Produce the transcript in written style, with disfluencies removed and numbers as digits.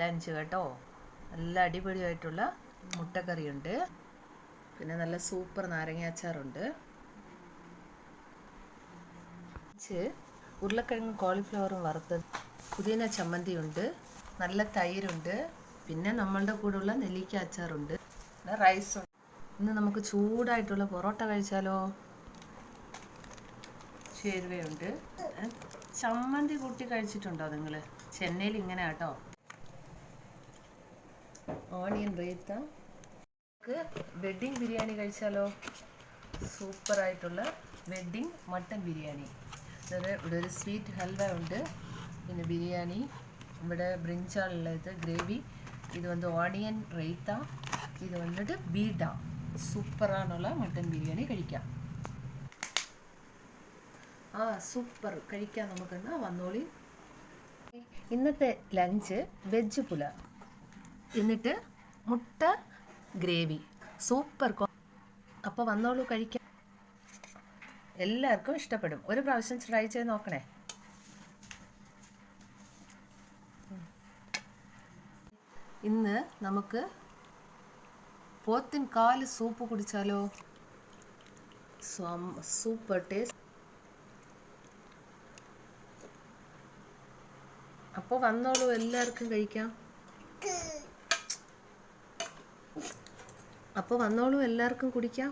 Lunch കേട്ടോ. നല്ല അടിപൊളിയായിട്ടുള്ള മുട്ടക്കറിയുണ്ട്, പിന്നെ നല്ല സൂപ്പർ നാരങ്ങ അച്ചാറുണ്ട്, ഉരുളക്കിഴങ്ങും കോളിഫ്ലവറും വറുത്തത്, പുതിന ചമ്മന്തിയുണ്ട്, നല്ല തൈരുണ്ട്, പിന്നെ നമ്മളുടെ കൂടെയുള്ള നെല്ലിക്ക അച്ചാറുണ്ട്, പിന്നെ റൈസുണ്ട്. ഇന്ന് നമുക്ക് ചൂടായിട്ടുള്ള പൊറോട്ട കഴിച്ചാലോ? ചേരുവയുണ്ട്. ചമ്മന്തി കൂട്ടി കഴിച്ചിട്ടുണ്ടോ നിങ്ങൾ? ചെന്നൈയിൽ ഇങ്ങനെ കേട്ടോ. ഓണിയൻ റൈത്ത. വെഡ്ഡിങ് ബിരിയാണി കഴിച്ചാലോ? സൂപ്പറായിട്ടുള്ള വെഡ്ഡിങ് മട്ടൻ ബിരിയാണി. ഇവിടെ ഒരു സ്വീറ്റ് ഹൽവ ഉണ്ട്, പിന്നെ ബിരിയാണി, ഇവിടെ ബ്രിഞ്ചാളുള്ളത് ഗ്രേവി, ഇത് ഓണിയൻ റൈത്ത, ഇത് ബീഡ. സൂപ്പറാണുള്ള മട്ടൻ ബിരിയാണി കഴിക്കാം. സൂപ്പർ കഴിക്കാം നമുക്കെന്നാ വന്നോളി. ഇന്നത്തെ ലഞ്ച് വെജ് പുലാവ്, എന്നിട്ട് മുട്ട ഗ്രേവി, സൂപ്പർ. അപ്പോൾ വന്നോളൂ കഴിക്കാം. എല്ലാവർക്കും ഇഷ്ടപ്പെടും. ഒരു പ്രാവശ്യം ട്രൈ ചെയ്ത് നോക്കണേ. ഇന്ന് നമുക്ക് പോത്തിൻ കാല് സൂപ്പ് കുടിച്ചാലോ? Super taste. അപ്പോൾ വന്നോളൂ, എല്ലാവർക്കും കഴിക്കാം. അപ്പോൾ വന്നോളൂ, എല്ലാവർക്കും കുടിക്കാം.